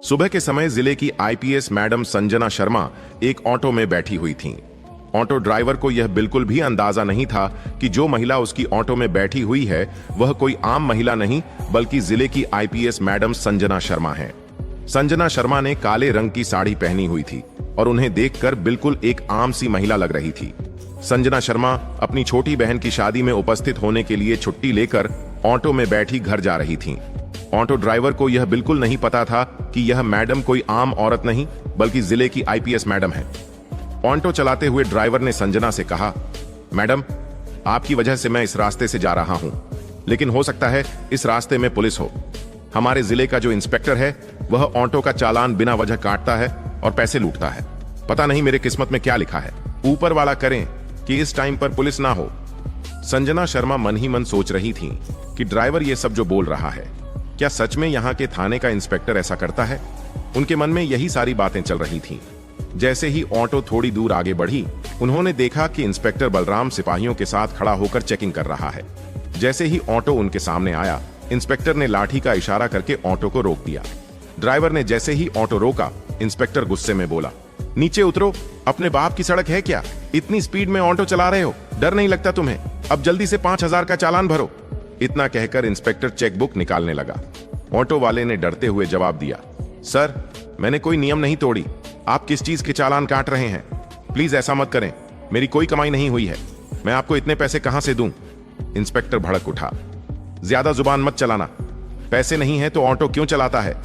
सुबह के समय जिले की आईपीएस मैडम संजना शर्मा एक ऑटो में बैठी हुई थीं। ऑटो ड्राइवर को यह बिल्कुल भी अंदाजा नहीं था कि जो महिला उसकी ऑटो में बैठी हुई है वह कोई आम महिला नहीं बल्कि जिले की आईपीएस मैडम संजना शर्मा है। संजना शर्मा ने काले रंग की साड़ी पहनी हुई थी और उन्हें देखकर बिल्कुल एक आम सी महिला लग रही थी। संजना शर्मा अपनी छोटी बहन की शादी में उपस्थित होने के लिए छुट्टी लेकर ऑटो में बैठी घर जा रही थीं। ऑटो ड्राइवर को यह बिल्कुल नहीं पता था कि यह मैडम कोई आम औरत नहीं बल्कि जिले की आईपीएस मैडम है। ऑटो चलाते हुए ड्राइवर ने संजना से कहा, मैडम, आपकी वजह से मैं इस रास्ते से जा रहा हूं, लेकिन हो सकता है इस रास्ते में पुलिस हो। हमारे जिले का जो इंस्पेक्टर है वह ऑटो का चालान बिना वजह काटता है और पैसे लूटता है। पता नहीं मेरे किस्मत में क्या लिखा है। ऊपर वाला करें कि इस टाइम पर पुलिस ना हो। संजना शर्मा मन ही मन सोच रही थी कि ड्राइवर ये सब जो बोल रहा है, क्या सच में यहाँ के थाने का इंस्पेक्टर ऐसा करता है? उनके मन में यही सारी बातें चल रही थीं। जैसे ही ऑटो थोड़ी दूर आगे बढ़ी, उन्होंने देखा कि इंस्पेक्टर बलराम सिपाहियों के साथ खड़ा होकर चेकिंग कर रहा है। जैसे ही ऑटो उनके सामने आया, इंस्पेक्टर ने लाठी का इशारा करके ऑटो को रोक दिया। ड्राइवर ने जैसे ही ऑटो रोका, इंस्पेक्टर गुस्से में बोला, नीचे उतरो, अपने बाप की सड़क है क्या? इतनी स्पीड में ऑटो चला रहे हो, डर नहीं लगता तुम्हें? अब जल्दी से 5,000 का चालान भरो। इतना कहकर इंस्पेक्टर चेकबुक निकालने लगा। ऑटो वाले ने डरते हुए जवाब दिया, सर, मैंने कोई नियम नहीं तोड़ी। आप किस चीज के चालान काट रहे हैं? प्लीज ऐसा मत करें, मेरी कोई कमाई नहीं हुई है। मैं आपको इतने पैसे कहां से दूं? इंस्पेक्टर भड़क उठा, ज्यादा जुबान मत चलाना। पैसे नहीं है तो ऑटो क्यों चलाता है?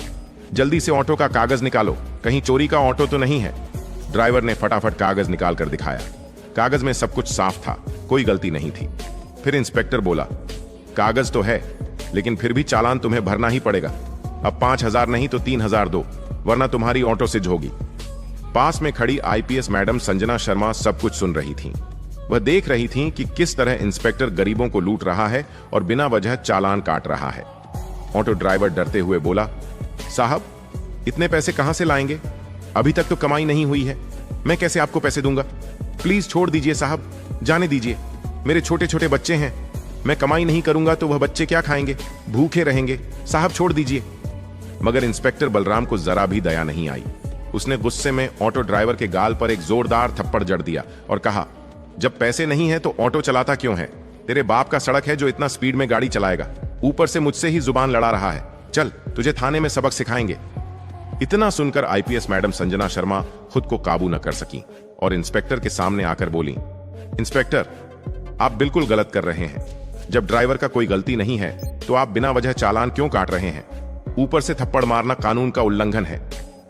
जल्दी से ऑटो का कागज निकालो, कहीं चोरी का ऑटो तो नहीं है। ड्राइवर ने फटाफट कागज निकाल कर दिखाया। कागज में सब कुछ साफ था, कोई गलती नहीं थी। फिर इंस्पेक्टर बोला, कागज तो है, लेकिन फिर भी चालान तुम्हें भरना ही पड़ेगा। अब 5,000 नहीं तो 3,000 दो, वरना तुम्हारी ऑटो सिज होगी। पास में खड़ी आईपीएस मैडम संजना शर्मा सब कुछ सुन रही थीं। वह देख रही थीं कि किस तरह इंस्पेक्टर गरीबों को लूट रहा है और बिना वजह चालान काट रहा है। ऑटो ड्राइवर डरते हुए बोला, साहब, इतने पैसे कहां से लाएंगे? अभी तक तो कमाई नहीं हुई है, मैं कैसे आपको पैसे दूंगा? प्लीज छोड़ दीजिए साहब, जाने दीजिए। मेरे छोटे छोटे बच्चे हैं, मैं कमाई नहीं करूंगा तो वह बच्चे क्या खाएंगे? भूखे रहेंगे। साहब छोड़ दीजिए। मगर इंस्पेक्टर बलराम को जरा भी दया नहीं आई। उसने गुस्से में ऑटो ड्राइवर के गाल पर एक जोरदार थप्पड़ जड़ दिया और कहा, जब पैसे नहीं है तो ऑटो चलाता क्यों है? तेरे बाप का सड़क है जो इतना स्पीड में गाड़ी चलाएगा? ऊपर से मुझसे ही जुबान लड़ा रहा है। चल, तुझे थाने में सबक सिखाएंगे। इतना सुनकर आईपीएस मैडम संजना शर्मा खुद को काबू न कर सकी और इंस्पेक्टर के सामने आकर बोली, इंस्पेक्टर, आप बिल्कुल गलत कर रहे हैं। जब ड्राइवर का कोई गलती नहीं है तो आप बिना वजह चालान क्यों काट रहे हैं? ऊपर से थप्पड़ मारना कानून का उल्लंघन है।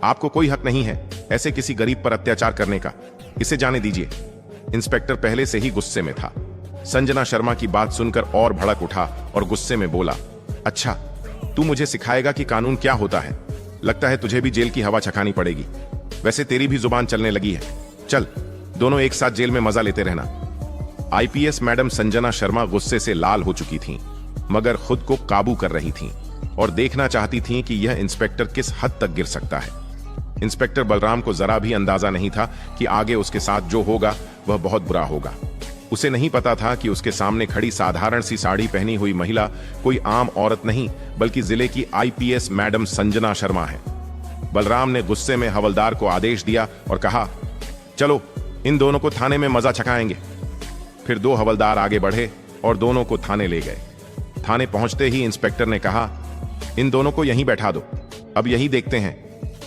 आपको कोई हक नहीं है ऐसे किसी गरीब पर अत्याचार करने का। इसे जाने दीजिए। इंस्पेक्टर पहले से ही गुस्से में था। संजना शर्मा की बात सुनकर और भड़क उठा और गुस्से में बोला, अच्छा, तू मुझे सिखाएगा कि कानून क्या होता है? लगता है तुझे भी जेल की हवा चखानी पड़ेगी। वैसे तेरी भी जुबान चलने लगी है। चल, दोनों एक साथ जेल में मजा लेते रहना। आईपीएस मैडम संजना शर्मा गुस्से से लाल हो चुकी थीं, मगर खुद को काबू कर रही थीं और देखना चाहती थीं कि यह इंस्पेक्टर किस हद तक गिर सकता है। इंस्पेक्टर बलराम को जरा भी अंदाजा नहीं था कि आगे उसके साथ जो होगा वह बहुत बुरा होगा। उसे नहीं पता था कि उसके सामने खड़ी साधारण सी साड़ी पहनी हुई महिला कोई आम औरत नहीं बल्कि जिले की आईपीएस मैडम संजना शर्मा है। बलराम ने गुस्से में हवलदार को आदेश दिया और कहा, चलो, इन दोनों को थाने में मजा चखाएंगे। फिर 2 हवलदार आगे बढ़े और दोनों को थाने ले गए। थाने पहुंचते ही इंस्पेक्टर ने कहा, इन दोनों को यहीं बैठा दो, अब यही देखते हैं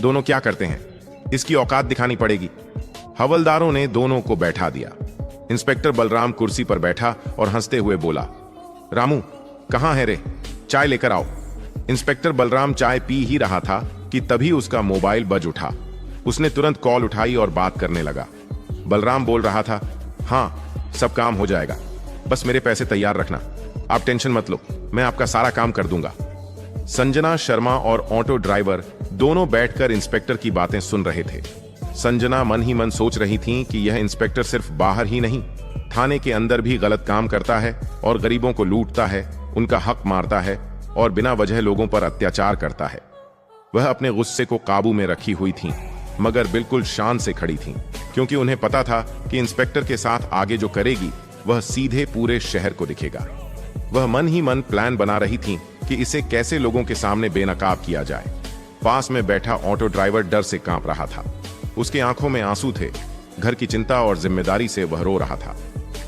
दोनों क्या करते हैं। इसकी औकात दिखानी पड़ेगी। हवलदारों ने दोनों को बैठा दिया। इंस्पेक्टर बलराम कुर्सी पर बैठा और हंसते हुए बोला, रामू, कहां है रे? चाय लेकर आओ। इंस्पेक्टर बलराम चाय पी ही रहा था कि तभी उसका मोबाइल बज उठा। उसने तुरंत कॉल उठाई और बात करने लगा। बलराम बोल रहा था, हाँ, सब काम हो जाएगा, बस मेरे पैसे तैयार रखना। आप टेंशन मत लो, मैं आपका सारा काम कर दूंगा। संजना शर्मा और ऑटो ड्राइवर दोनों बैठकर इंस्पेक्टर की बातें सुन रहे थे। संजना मन ही मन सोच रही थीं कि यह इंस्पेक्टर सिर्फ बाहर ही नहीं, थाने के अंदर भी गलत काम करता है और गरीबों को लूटता है, उनका हक मारता है और बिना वजह लोगों पर अत्याचार करता है। वह अपने गुस्से को काबू में रखी हुई थीं, मगर बिल्कुल शान से खड़ी थीं, क्योंकि उन्हें पता था कि इंस्पेक्टर के साथ आगे जो करेगी वह सीधे पूरे शहर को दिखेगा। वह मन ही मन प्लान बना रही थीं कि इसे कैसे लोगों के सामने बेनकाब किया जाए। पास में बैठा ऑटो ड्राइवर डर से कांप रहा था। उसके आंखों में आंसू थे। घर की चिंता और जिम्मेदारी से वह रो रहा था।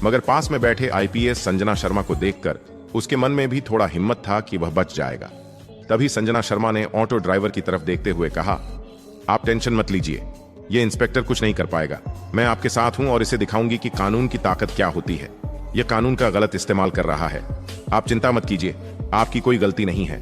मगर पास में बैठे आईपीएस संजना शर्मा को देखकर उसके मन में भी थोड़ा हिम्मत था कि वह बच जाएगा। तभी संजना शर्मा ने ऑटो ड्राइवर की तरफ देखते हुए कहा, आप टेंशन मत लीजिए, ये इंस्पेक्टर कुछ नहीं कर पाएगा। मैं आपके साथ हूं और इसे दिखाऊंगी कि कानून की ताकत क्या होती है। यह कानून का गलत इस्तेमाल कर रहा है। आप चिंता मत कीजिए, आपकी कोई गलती नहीं है।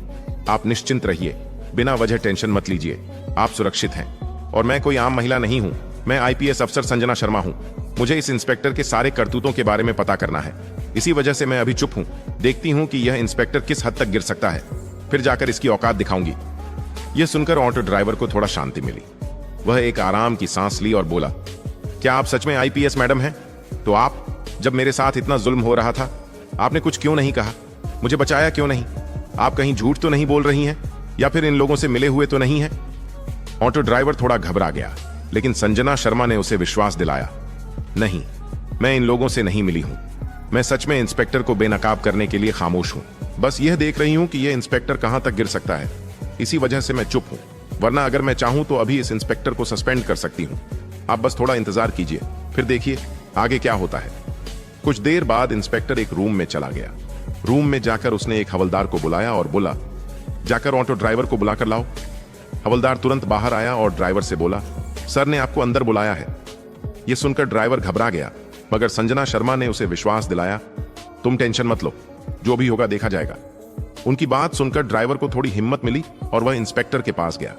आप निश्चिंत रहिए, बिना वजह टेंशन मत लीजिए। आप सुरक्षित हैं और मैं कोई आम महिला नहीं हूं। मैं आईपीएस अफसर संजना शर्मा हूं। मुझे इस इंस्पेक्टर के सारे करतूतों के बारे में पता करना है। इसी वजह से मैं अभी चुप हूं। देखती हूं कि यह इंस्पेक्टर किस हद तक गिर सकता है, फिर जाकर इसकी औकात दिखाऊंगी। यह सुनकर ऑटो ड्राइवर को थोड़ा शांति मिली। वह एक आराम की सांस ली और बोला, क्या आप सच में आईपीएस मैडम हैं? तो आप, जब मेरे साथ इतना जुल्म हो रहा था, आपने कुछ क्यों नहीं कहा? मुझे बचाया क्यों नहीं? आप कहीं झूठ तो नहीं बोल रही हैं या फिर इन लोगों से मिले हुए तो नहीं हैं? ऑटो ड्राइवर थोड़ा घबरा गया, लेकिन संजना शर्मा ने उसे विश्वास दिलाया, नहीं, मैं इन लोगों से नहीं मिली हूं। मैं सच में इंस्पेक्टर को बेनकाब करने के लिए खामोश हूं। बस यह देख रही हूं कि यह इंस्पेक्टर कहां तक गिर सकता है। इसी वजह से मैं चुप हूं, वरना अगर मैं चाहूं तो अभी इस इंस्पेक्टर को सस्पेंड कर सकती हूं। आप बस थोड़ा इंतजार कीजिए, फिर देखिए आगे क्या होता है। कुछ देर बाद इंस्पेक्टर एक रूम में चला गया। रूम में जाकर उसने एक हवलदार को बुलाया और बोला, जाकर ऑटो ड्राइवर को बुलाकर लाओ। हवलदार तुरंत बाहर आया और ड्राइवर से बोला, सर ने आपको अंदर बुलाया है। यह सुनकर ड्राइवर घबरा गया, मगर संजना शर्मा ने उसे विश्वास दिलाया, तुम टेंशन मत लो, जो भी होगा देखा जाएगा। उनकी बात सुनकर ड्राइवर को थोड़ी हिम्मत मिली और वह इंस्पेक्टर के पास गया।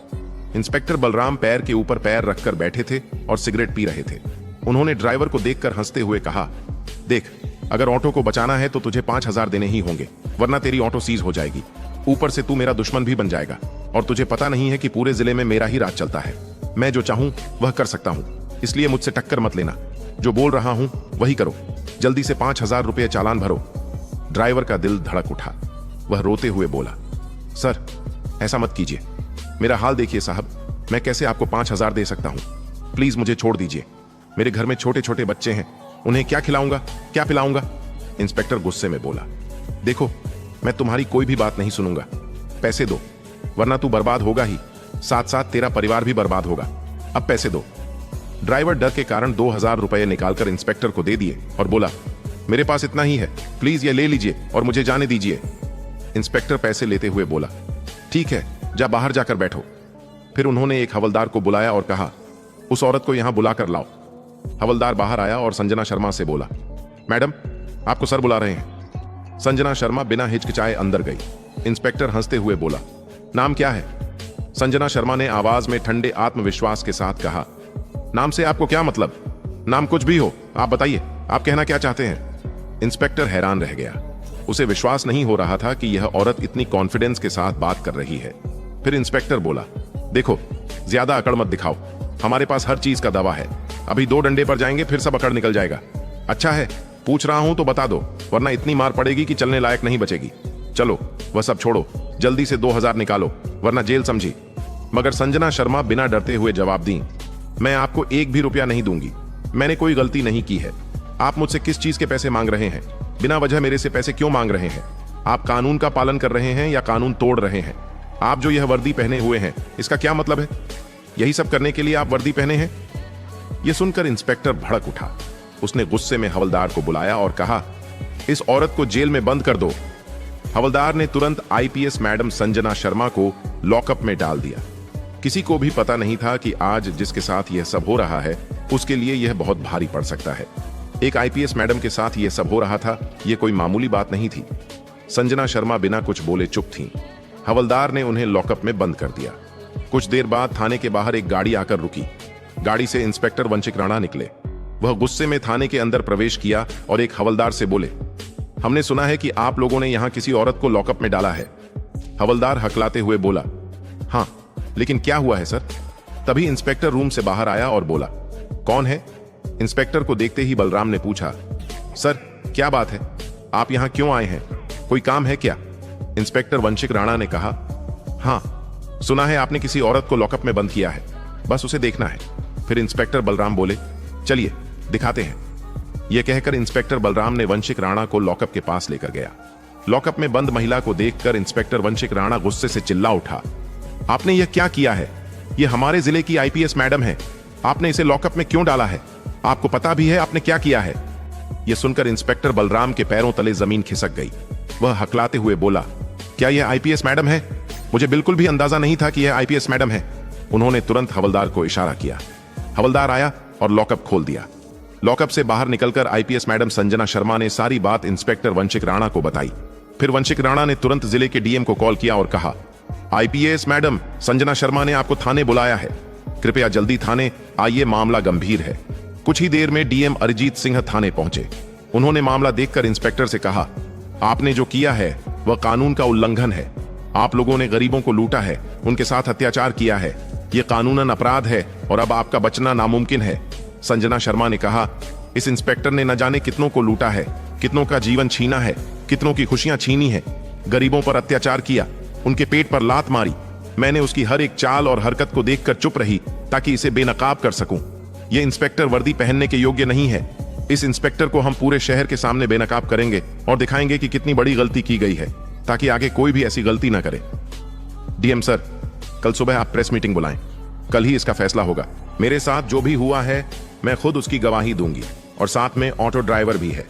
इंस्पेक्टर बलराम पैर के ऊपर पैर रखकर बैठे थे और सिगरेट पी रहे थे। उन्होंने ड्राइवर को देखकर हंसते हुए कहा, देख, अगर ऑटो को बचाना है तो तुझे 5,000 देने ही होंगे, वरना तेरी ऑटो सीज हो जाएगी। ऊपर से तू मेरा दुश्मन भी बन जाएगा और तुझे पता नहीं है कि पूरे जिले में मेरा ही राज चलता है। मैं जो चाहूं वह कर सकता हूं, इसलिए मुझसे टक्कर मत लेना। जो बोल रहा हूं वही करो। जल्दी से 5,000 रुपये चालान भरो। ड्राइवर का दिल धड़क उठा। वह रोते हुए बोला, सर ऐसा मत कीजिए, मेरा हाल देखिए साहब, मैं कैसे आपको 5,000 दे सकता हूं? प्लीज मुझे छोड़ दीजिए। मेरे घर में छोटे छोटे बच्चे हैं, उन्हें क्या खिलाऊंगा, क्या पिलाऊंगा? इंस्पेक्टर गुस्से में बोला, देखो, मैं तुम्हारी कोई भी बात नहीं सुनूंगा। पैसे दो, वरना तू बर्बाद होगा ही, साथ साथ तेरा परिवार भी बर्बाद होगा। अब पैसे दो। ड्राइवर डर के कारण 2,000 रुपये निकालकर इंस्पेक्टर को दे दिए और बोला, मेरे पास इतना ही है, प्लीज ये ले लीजिए और मुझे जाने दीजिए। इंस्पेक्टर पैसे लेते हुए बोला, ठीक है, जा बाहर जाकर बैठो। फिर उन्होंने एक हवलदार को बुलाया और कहा, उस औरत को यहां बुलाकर लाओ। हवलदार बाहर आया और संजना शर्मा से बोला, मैडम आपको सर बुला रहे हैं। संजना शर्मा बिना हिचकिचाए अंदर गई। इंस्पेक्टर हंसते हुए बोला, नाम क्या है? संजना शर्मा ने आवाज में ठंडे आत्मविश्वास के साथ कहा, नाम से आपको क्या मतलब? नाम कुछ भी हो, आप बताइए, आप कहना क्या चाहते हैं? इंस्पेक्टर हैरान रह गया। उसे विश्वास नहीं हो रहा था कि यह औरत इतनी कॉन्फिडेंस के साथ बात कर रही है। फिर इंस्पेक्टर बोला, देखो, ज्यादा अकड़ मत दिखाओ, हमारे पास हर चीज का दवा है। अभी 2 डंडे पर जाएंगे, फिर सब अकड़ निकल जाएगा। अच्छा है, पूछ रहा हूं तो बता दो, वरना इतनी मार पड़ेगी कि चलने लायक नहीं बचेगी। चलो वह सब छोड़ो, जल्दी से 2,000 निकालो, वरना जेल समझी। मगर संजना शर्मा बिना डरते हुए जवाब दी, मैं आपको 1 भी रुपया नहीं दूंगी। मैंने कोई गलती नहीं की है। आप मुझसे किस चीज के पैसे मांग रहे हैं? बिना वजह मेरे से पैसे क्यों मांग रहे हैं? आप कानून का पालन कर रहे हैं या कानून तोड़ रहे हैं? आप जो यह वर्दी पहने हुए हैं, इसका क्या मतलब है? यही सब करने के लिए आप वर्दी पहने हैं? यह सुनकर इंस्पेक्टर भड़क उठा। उसने गुस्से में हवलदार को बुलाया और कहा, इस औरत को जेल में बंद कर दो। हवलदार ने तुरंत आईपीएस मैडम संजना शर्मा को लॉकअप में डाल दिया। किसी को भी पता नहीं था कि आज जिसके साथ यह सब हो रहा है, उसके लिए यह बहुत भारी पड़ सकता है। एक आईपीएस मैडम के साथ यह सब हो रहा था, यह कोई मामूली बात नहीं थी। संजना शर्मा बिना कुछ बोले चुप थीं। हवलदार ने उन्हें लॉकअप में बंद कर दिया। कुछ देर बाद थाने के बाहर एक गाड़ी आकर रुकी। गाड़ी से इंस्पेक्टर वंशिक राणा निकले। वह गुस्से में थाने के अंदर प्रवेश किया और एक हवलदार से बोले, हमने सुना है कि आप लोगों ने यहां किसी औरत को लॉकअप में डाला है। हवलदार हकलाते हुए बोला, हाँ, लेकिन क्या हुआ है सर? तभी इंस्पेक्टर रूम से बाहर आया और बोला, कौन है? इंस्पेक्टर को देखते ही बलराम ने पूछा, सर क्या बात है, आप यहां क्यों आए हैं? कोई काम है क्या? इंस्पेक्टर वंशिक राणा ने कहा, हाँ, सुना है आपने किसी औरत को लॉकअप में बंद किया है, बस उसे देखना है। फिर इंस्पेक्टर बलराम बोले, चलिए दिखाते हैं। यह कहकर इंस्पेक्टर बलराम ने वंशिक राणा को लॉकअप के पास लेकर गया। लॉकअप में बंद महिला को देखकर इंस्पेक्टर वंशिक राणा गुस्से से चिल्ला उठा, आपने यह क्या किया है? यह हमारे जिले की आईपीएस मैडम है, आपने इसे लॉकअप में क्यों डाला है? आपको पता भी है आपने क्या किया है? यह सुनकर इंस्पेक्टर बलराम के पैरों तले जमीन खिसक गई। वह हकलाते हुए बोला, क्या यह आईपीएस मैडम है? मुझे बिल्कुल भी अंदाजा नहीं था कि यह आईपीएस मैडम है। उन्होंने तुरंत हवलदार को इशारा किया। हवलदार आया और लॉकअप खोल दिया। लॉकअप से बाहर निकलकर आईपीएस मैडम संजना शर्मा ने सारी बात इंस्पेक्टर वंशिक राणा को बताई। फिर वंशिक राणा ने तुरंत जिले के डीएम को कॉल किया और कहा, आईपीएस मैडम संजना शर्मा ने आपको थाने बुलाया है, कृपया जल्दी थाने आइए, मामला गंभीर है। कुछ ही देर में डीएम अरिजीत सिंह थाने पहुंचे। उन्होंने मामला देखकर इंस्पेक्टर से कहा, आपने जो किया है वह कानून का उल्लंघन है। आप लोगों ने गरीबों को लूटा है, उनके साथ अत्याचार किया है, यह कानूनन अपराध है और अब आपका बचना नामुमकिन है। संजना शर्मा ने कहा, इस इंस्पेक्टर ने न जाने कितनों को लूटा है, कितनों का जीवन छीना है, कितनों की खुशियां छीनी है, गरीबों पर अत्याचार किया, उनके पेट पर लात मारी। मैंने उसकी हर एक चाल और हरकत को देखकर चुप रही ताकि इसे बेनकाब कर सकूं। यह इंस्पेक्टर वर्दी पहनने के योग्य नहीं है। इस इंस्पेक्टर को हम पूरे शहर के सामने बेनकाब करेंगे और दिखाएंगे कि कितनी बड़ी गलती की गई है, ताकि आगे कोई भी ऐसी गलती ना करे। डीएम सर, कल सुबह आप प्रेस मीटिंग बुलाएं, कल ही इसका फैसला होगा। मेरे साथ जो भी हुआ है मैं खुद उसकी गवाही दूंगी और साथ में ऑटो ड्राइवर भी है।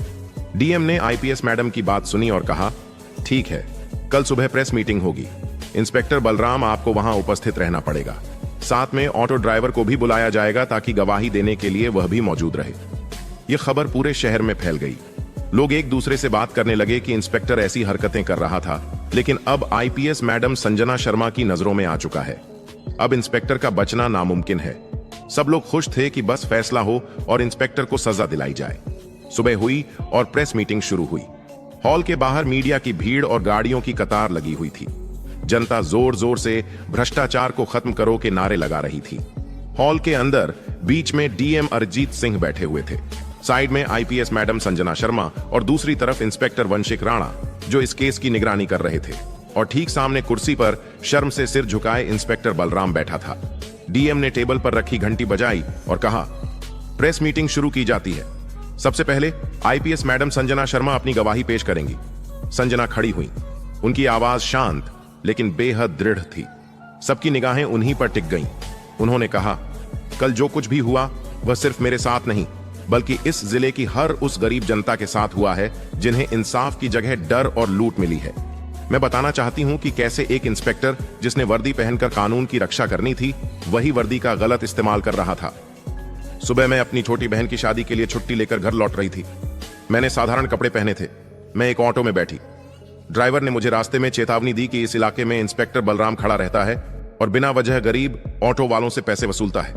डीएम ने आईपीएस मैडम की बात सुनी और कहा, ठीक है, कल सुबह प्रेस मीटिंग होगी। इंस्पेक्टर बलराम आपको वहां उपस्थित रहना पड़ेगा। साथ में ऑटो ड्राइवर को भी बुलाया जाएगा ताकि गवाही देने के लिए वह भी मौजूद रहे। यह खबर पूरे शहर में फैल गई। लोग एक दूसरे से बात करने लगे कि इंस्पेक्टर ऐसी हरकतें कर रहा था, लेकिन अब आईपीएस मैडम संजना शर्मा की नजरों में आ चुका है। अब इंस्पेक्टर का बचना नामुमकिन है। सब लोग खुश थे कि बस फैसला हो और इंस्पेक्टर को सजा दिलाई जाए। सुबह हुई और प्रेस मीटिंग शुरू हुई। हॉल के बाहर मीडिया की भीड़ और गाड़ियों की कतार लगी हुई थी। जनता जोर जोर से भ्रष्टाचार को खत्म करो के नारे लगा रही थी। हॉल के अंदर बीच में डीएम अरिजीत सिंह बैठे हुए थे, साइड में आईपीएस मैडम संजना शर्मा और दूसरी तरफ इंस्पेक्टर वंशिक राणा, जो इस केस की निगरानी कर रहे थे, और ठीक सामने कुर्सी पर शर्म से सिर झुकाए इंस्पेक्टर बलराम बैठा था। डीएम ने टेबल पर रखी घंटी बजाई और कहा, प्रेस मीटिंग शुरू की जाती है। सबसे पहले आईपीएस मैडम संजना शर्मा अपनी गवाही पेश करेंगी। संजना खड़ी हुई। उनकी आवाज शांत लेकिन बेहद दृढ़ थी। सबकी निगाहें उन्हीं पर टिक गईं। उन्होंने कहा, कल जो कुछ भी हुआ वह सिर्फ मेरे साथ नहीं बल्कि इस जिले की हर उस गरीब जनता के साथ हुआ है जिन्हें इंसाफ की जगह डर और लूट मिली है। मैं बताना चाहती हूं कि कैसे एक इंस्पेक्टर जिसने वर्दी पहनकर कानून की रक्षा करनी थी, वही वर्दी का गलत इस्तेमाल कर रहा था। सुबह मैं अपनी छोटी बहन की शादी के लिए छुट्टी लेकर घर लौट रही थी। मैंने साधारण कपड़े पहने थे। मैं एक ऑटो में बैठी। ड्राइवर ने मुझे रास्ते में चेतावनी दी कि इस इलाके में इंस्पेक्टर बलराम खड़ा रहता है और बिना वजह गरीब ऑटो वालों से पैसे वसूलता है।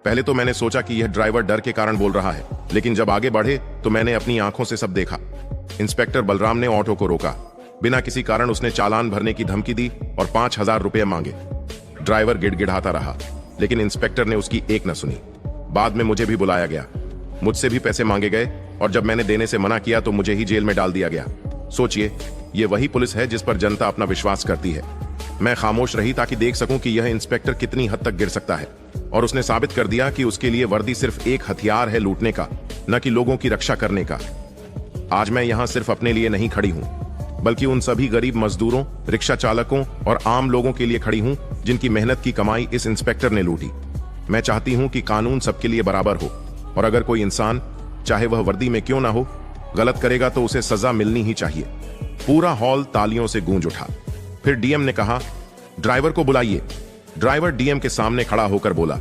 पहले तो मैंने सोचा कि यह ड्राइवर डर के कारण बोल रहा है, लेकिन जब आगे बढ़े तो मैंने अपनी आंखों से सब देखा। इंस्पेक्टर बलराम ने ऑटो को रोका। बिना किसी कारण उसने चालान भरने की धमकी दी और 5,000 रुपये मांगे। ड्राइवर गिड़गिड़ाता रहा, लेकिन इंस्पेक्टर ने उसकी एक न सुनी। बाद में मुझे भी बुलाया गया। मुझसे भी पैसे मांगे गए और जब मैंने देने से मना किया तो मुझे ही जेल में डाल दिया गया। सोचिए, ये वही पुलिस है जिस पर जनता अपना विश्वास करती है। मैं खामोश रही ताकि देख सकूं कि यह इंस्पेक्टर कितनी हद तक गिर सकता है, और उसने साबित कर दिया कि उसके लिए वर्दी सिर्फ एक हथियार है लूटने का, न कि लोगों की रक्षा करने का। आज मैं यहां सिर्फ अपने लिए नहीं खड़ी हूं, बल्कि उन सभी गरीब मजदूरों, रिक्शा चालकों और आम लोगों के लिए खड़ी हूं जिनकी मेहनत की कमाई इस इंस्पेक्टर ने लूटी। मैं चाहती हूं कि कानून सबके लिए बराबर हो, और अगर कोई इंसान, चाहे वह वर्दी में क्यों ना हो, गलत करेगा तो उसे सजा मिलनी ही चाहिए। पूरा हॉल तालियों से गूंज उठा। फिर डीएम ने कहा, ड्राइवर को बुलाइए। ड्राइवर डीएम के सामने खड़ा होकर बोला,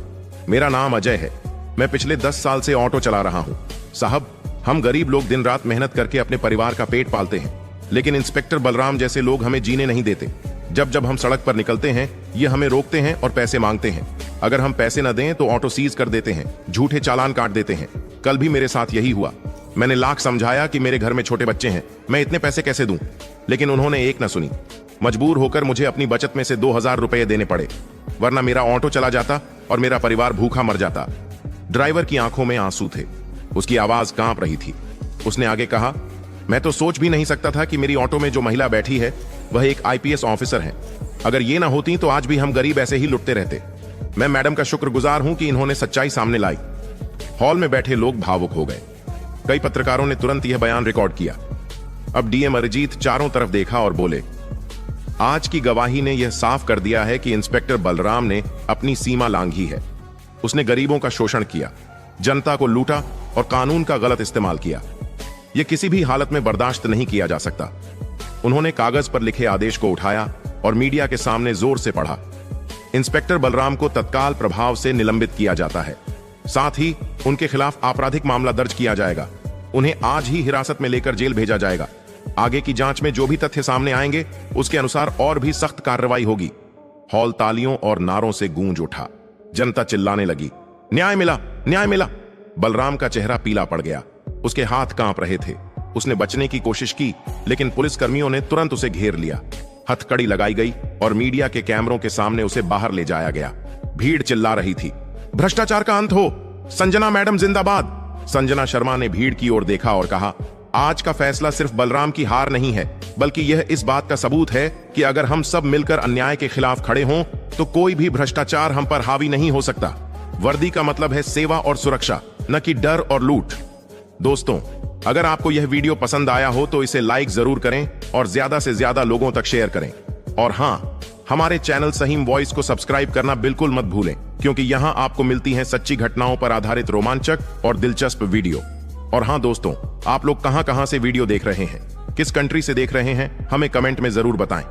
मेरा नाम अजय है, मैं पिछले 10 साल से ऑटो चला रहा हूं। साहब, हम गरीब लोग दिन रात मेहनत करके अपने परिवार का पेट पालते हैं, लेकिन इंस्पेक्टर बलराम जैसे लोग हमें जीने नहीं देते। जब जब हम सड़क पर निकलते हैं, ये हमें रोकते हैं और पैसे मांगते हैं। अगर हम पैसे न दें तो ऑटो सीज कर देते हैं, झूठे चालान काट देते हैं। कल भी मेरे साथ यही हुआ। मैंने लाख समझाया कि मेरे घर में छोटे बच्चे हैं, मैं इतने पैसे कैसे दूं, लेकिन उन्होंने एक न सुनी। मजबूर होकर मुझे अपनी बचत में से 2,000 रुपये देने पड़े, वरना मेरा ऑटो चला जाता और मेरा परिवार भूखा मर जाता। ड्राइवर की आंखों में आंसू थे, उसकी आवाज कांप रही थी। उसने आगे कहा, मैं तो सोच भी नहीं सकता था कि मेरी ऑटो में जो महिला बैठी है वह एक आईपीएस ऑफिसर है। अगर ये ना होती तो आज भी हम गरीब ऐसे ही लुटते रहते। मैं मैडम का शुक्रगुजार हूं कि इन्होंने सच्चाई सामने लाई। हॉल में बैठे लोग भावुक हो गए। कई पत्रकारों ने तुरंत यह बयान रिकॉर्ड किया। अब डीएम अरिजीत चारों तरफ देखा और बोले, आज की गवाही ने यह साफ कर दिया है कि इंस्पेक्टर बलराम ने अपनी सीमा लांघी है। उसने गरीबों का शोषण किया, जनता को लूटा और कानून का गलत इस्तेमाल किया। यह किसी भी हालत में बर्दाश्त नहीं किया जा सकता। उन्होंने कागज पर लिखे आदेश को उठाया और मीडिया के सामने जोर से पढ़ा। इंस्पेक्टर बलराम को तत्काल प्रभाव से निलंबित किया जाता है। साथ ही उनके खिलाफ आपराधिक मामला दर्ज किया जाएगा। उन्हें आज ही हिरासत में लेकर जेल भेजा जाएगा। आगे की जांच में जो भी तथ्य सामने आएंगे उसके अनुसार और भी सख्त कार्रवाई होगी। हॉल तालियों और नारों से गूंज उठा। जनता चिल्लाने लगी, न्याय मिला, न्याय मिला। बलराम का चेहरा पीला पड़ गया। उसके हाथ कांप रहे थे। उसने बचने की कोशिश की, लेकिन पुलिसकर्मियों ने तुरंत उसे घेर लिया। हथकड़ी लगाई गई और मीडिया के कैमरों के सामने उसे बाहर ले जाया गया। भीड़ चिल्ला रही थी, भ्रष्टाचार का अंत हो, संजना मैडम जिंदाबाद। संजना शर्मा ने भीड़ की ओर देखा और कहा, आज का फैसला सिर्फ बलराम की हार नहीं है, बल्कि यह इस बात का सबूत है कि अगर हम सब मिलकर अन्याय के खिलाफ खड़े हों तो कोई भी भ्रष्टाचार हम पर हावी नहीं हो सकता। वर्दी का मतलब है सेवा और सुरक्षा, न कि डर और लूट। दोस्तों, अगर आपको यह वीडियो पसंद आया हो तो इसे लाइक जरूर करें और ज्यादा से ज्यादा लोगों तक शेयर करें। और हां, हमारे चैनल सहीम वॉइस को सब्सक्राइब करना बिल्कुल मत भूलें, क्योंकि यहां आपको मिलती हैं सच्ची घटनाओं पर आधारित रोमांचक और दिलचस्प वीडियो। और हां दोस्तों, आप लोग कहां से वीडियो देख रहे हैं, किस कंट्री से देख रहे हैं, हमें कमेंट में जरूर बताएं।